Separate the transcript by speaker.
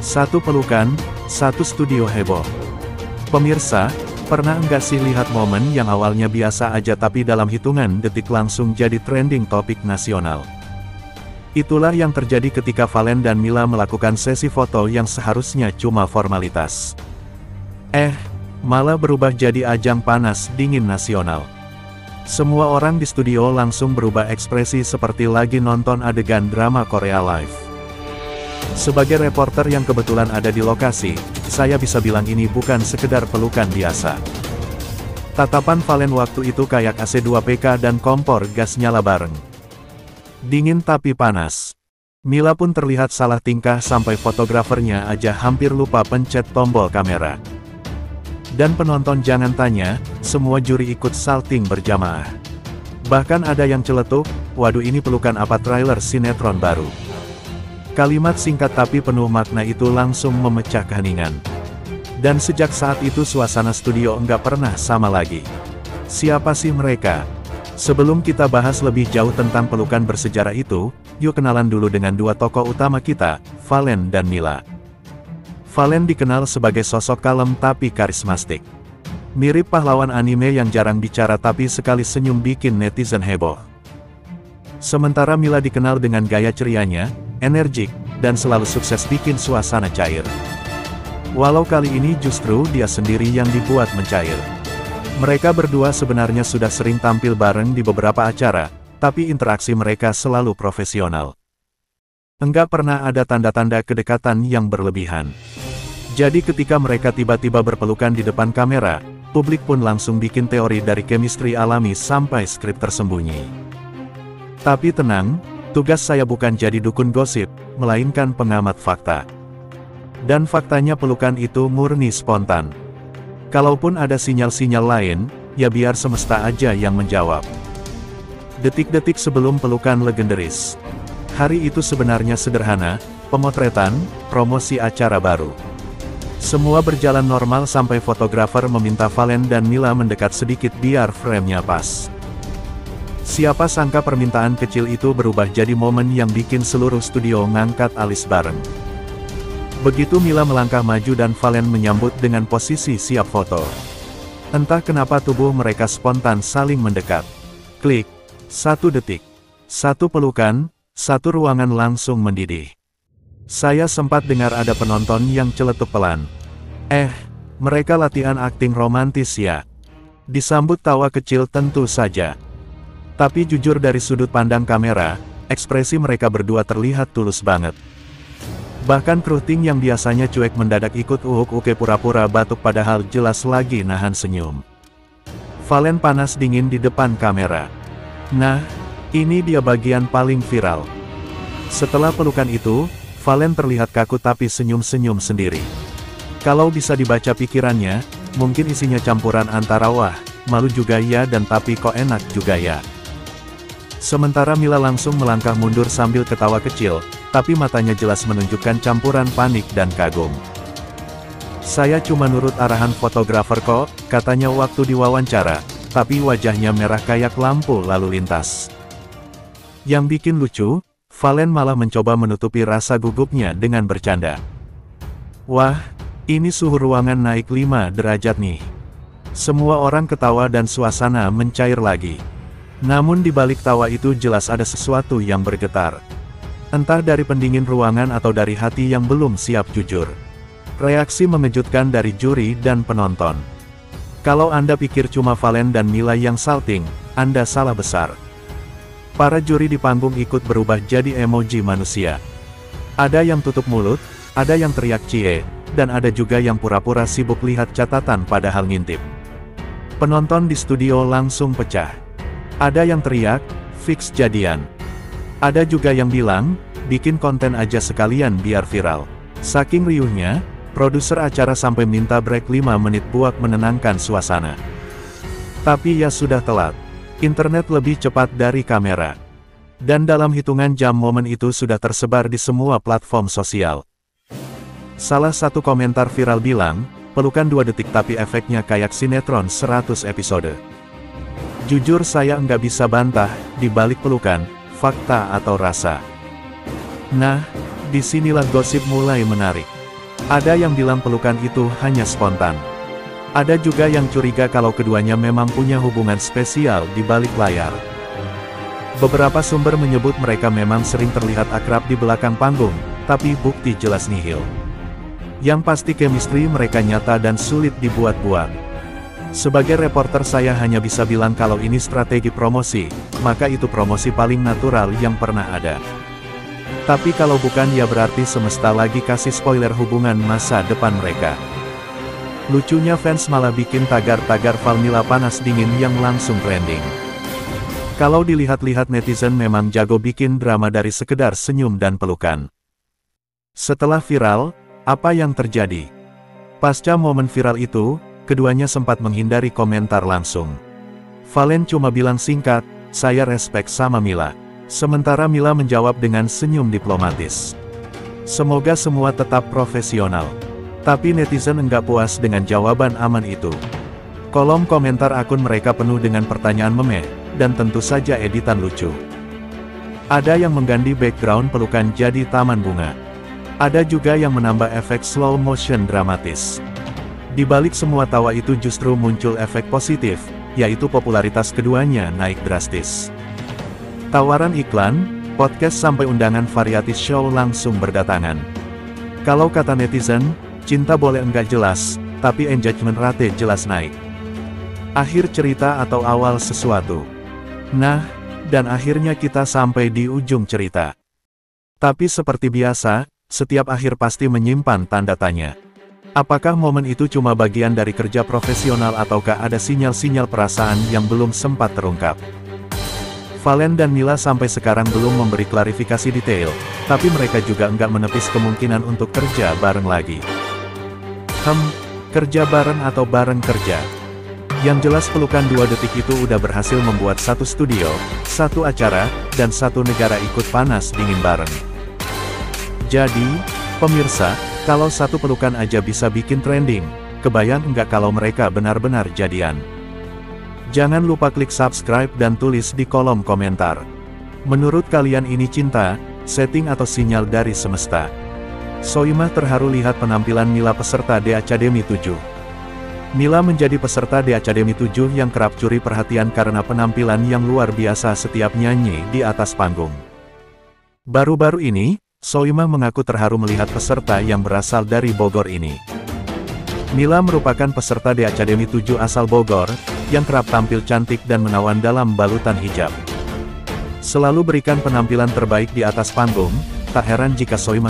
Speaker 1: Satu pelukan, satu studio heboh. Pemirsa, pernah nggak sih lihat momen yang awalnya biasa aja tapi dalam hitungan detik langsung jadi trending topik nasional? Itulah yang terjadi ketika Valen dan Mila melakukan sesi foto yang seharusnya cuma formalitas. Malah berubah jadi ajang panas dingin nasional. Semua orang di studio langsung berubah ekspresi seperti lagi nonton adegan drama Korea live. Sebagai reporter yang kebetulan ada di lokasi, saya bisa bilang ini bukan sekedar pelukan biasa. Tatapan Valen waktu itu kayak AC2PK dan kompor gas nyala bareng. Dingin tapi panas. Mila pun terlihat salah tingkah sampai fotografernya aja hampir lupa pencet tombol kamera. Dan penonton jangan tanya, semua juri ikut salting berjamaah. Bahkan ada yang celetuk, waduh ini pelukan apa trailer sinetron baru. Kalimat singkat tapi penuh makna itu langsung memecah keheningan. Dan sejak saat itu suasana studio nggak pernah sama lagi. Siapa sih mereka? Sebelum kita bahas lebih jauh tentang pelukan bersejarah itu, yuk kenalan dulu dengan dua tokoh utama kita, Valen dan Mila. Valen dikenal sebagai sosok kalem tapi karismatik. Mirip pahlawan anime yang jarang bicara tapi sekali senyum bikin netizen heboh. Sementara Mila dikenal dengan gaya cerianya, energik, dan selalu sukses bikin suasana cair. Walau kali ini justru dia sendiri yang dibuat mencair. Mereka berdua sebenarnya sudah sering tampil bareng di beberapa acara, tapi interaksi mereka selalu profesional. Enggak pernah ada tanda-tanda kedekatan yang berlebihan. Jadi ketika mereka tiba-tiba berpelukan di depan kamera, publik pun langsung bikin teori dari chemistry alami sampai skrip tersembunyi. Tapi tenang, tugas saya bukan jadi dukun gosip, melainkan pengamat fakta. Dan faktanya pelukan itu murni spontan. Kalaupun ada sinyal-sinyal lain, ya biar semesta aja yang menjawab. Detik-detik sebelum pelukan legendaris. Hari itu sebenarnya sederhana, pemotretan, promosi acara baru. Semua berjalan normal sampai fotografer meminta Valen dan Mila mendekat sedikit biar frame-nya pas. Siapa sangka permintaan kecil itu berubah jadi momen yang bikin seluruh studio ngangkat alis bareng. Begitu Mila melangkah maju dan Valen menyambut dengan posisi siap foto. Entah kenapa tubuh mereka spontan saling mendekat. Klik. 1 detik. 1 pelukan, 1 ruangan langsung mendidih. Saya sempat dengar ada penonton yang celetuk pelan. Mereka latihan akting romantis ya. Disambut tawa kecil tentu saja. Tapi jujur dari sudut pandang kamera, ekspresi mereka berdua terlihat tulus banget. Bahkan kru ting yang biasanya cuek mendadak ikut uhuk-uke pura-pura batuk padahal jelas lagi nahan senyum. Valen panas dingin di depan kamera. Nah, ini dia bagian paling viral. Setelah pelukan itu, Valen terlihat kaku tapi senyum-senyum sendiri. Kalau bisa dibaca pikirannya, mungkin isinya campuran antara wah, malu juga ya dan tapi kok enak juga ya. Sementara Mila langsung melangkah mundur sambil ketawa kecil, tapi matanya jelas menunjukkan campuran panik dan kagum. Saya cuma nurut arahan fotografer kok, katanya waktu diwawancara, tapi wajahnya merah kayak lampu lalu lintas. Yang bikin lucu, Valen malah mencoba menutupi rasa gugupnya dengan bercanda. Wah, ini suhu ruangan naik 5 derajat nih. Semua orang ketawa dan suasana mencair lagi. Namun di balik tawa itu jelas ada sesuatu yang bergetar. Entah dari pendingin ruangan atau dari hati yang belum siap jujur. Reaksi mengejutkan dari juri dan penonton. Kalau Anda pikir cuma Valen dan Mila yang salting, Anda salah besar. Para juri di panggung ikut berubah jadi emoji manusia. Ada yang tutup mulut, ada yang teriak cie, dan ada juga yang pura-pura sibuk lihat catatan padahal ngintip. Penonton di studio langsung pecah. Ada yang teriak, fix jadian. Ada juga yang bilang, bikin konten aja sekalian biar viral. Saking riuhnya, produser acara sampai minta break 5 menit buat menenangkan suasana. Tapi ya sudah telat. Internet lebih cepat dari kamera. Dan dalam hitungan jam momen itu sudah tersebar di semua platform sosial. Salah satu komentar viral bilang, pelukan 2 detik tapi efeknya kayak sinetron 100 episode. Jujur saya nggak bisa bantah, di balik pelukan, fakta atau rasa. Nah, disinilah gosip mulai menarik. Ada yang bilang pelukan itu hanya spontan. Ada juga yang curiga kalau keduanya memang punya hubungan spesial di balik layar. Beberapa sumber menyebut mereka memang sering terlihat akrab di belakang panggung, tapi bukti jelas nihil. Yang pasti chemistry mereka nyata dan sulit dibuat-buat. Sebagai reporter saya hanya bisa bilang kalau ini strategi promosi, maka itu promosi paling natural yang pernah ada. Tapi kalau bukan ya berarti semesta lagi kasih spoiler hubungan masa depan mereka. Lucunya fans malah bikin tagar-tagar Valmila panas dingin yang langsung trending. Kalau dilihat-lihat netizen memang jago bikin drama dari sekedar senyum dan pelukan. Setelah viral, apa yang terjadi? Pasca momen viral itu, keduanya sempat menghindari komentar langsung. Valen cuma bilang singkat, "Saya respect sama Mila." Sementara Mila menjawab dengan senyum diplomatis. Semoga semua tetap profesional. Tapi netizen enggak puas dengan jawaban aman itu. Kolom komentar akun mereka penuh dengan pertanyaan memeh, dan tentu saja editan lucu. Ada yang mengganti background pelukan jadi taman bunga. Ada juga yang menambah efek slow motion dramatis. Di balik semua tawa itu justru muncul efek positif, yaitu popularitas keduanya naik drastis. Tawaran iklan, podcast sampai undangan variety show langsung berdatangan. Kalau kata netizen, cinta boleh enggak jelas, tapi engagement rate jelas naik. Akhir cerita atau awal sesuatu. Nah, dan akhirnya kita sampai di ujung cerita. Tapi seperti biasa, setiap akhir pasti menyimpan tanda tanya. Apakah momen itu cuma bagian dari kerja profesional ataukah ada sinyal-sinyal perasaan yang belum sempat terungkap? Valen dan Mila sampai sekarang belum memberi klarifikasi detail, tapi mereka juga enggak menepis kemungkinan untuk kerja bareng lagi. Kerja bareng atau bareng kerja? Yang jelas pelukan 2 detik itu udah berhasil membuat satu studio, satu acara, dan satu negara ikut panas dingin bareng. Jadi, pemirsa, kalau satu pelukan aja bisa bikin trending, kebayang enggak kalau mereka benar-benar jadian? Jangan lupa klik subscribe dan tulis di kolom komentar. Menurut kalian ini cinta, setting atau sinyal dari semesta? Soimah terharu lihat penampilan Mila peserta The Academy 7. Mila menjadi peserta The Academy 7 yang kerap curi perhatian karena penampilan yang luar biasa setiap nyanyi di atas panggung. Baru-baru ini, Soimah mengaku terharu melihat peserta yang berasal dari Bogor ini. Mila merupakan peserta The Academy 7 asal Bogor, yang kerap tampil cantik dan menawan dalam balutan hijab. Selalu berikan penampilan terbaik di atas panggung, tak heran jika Soimah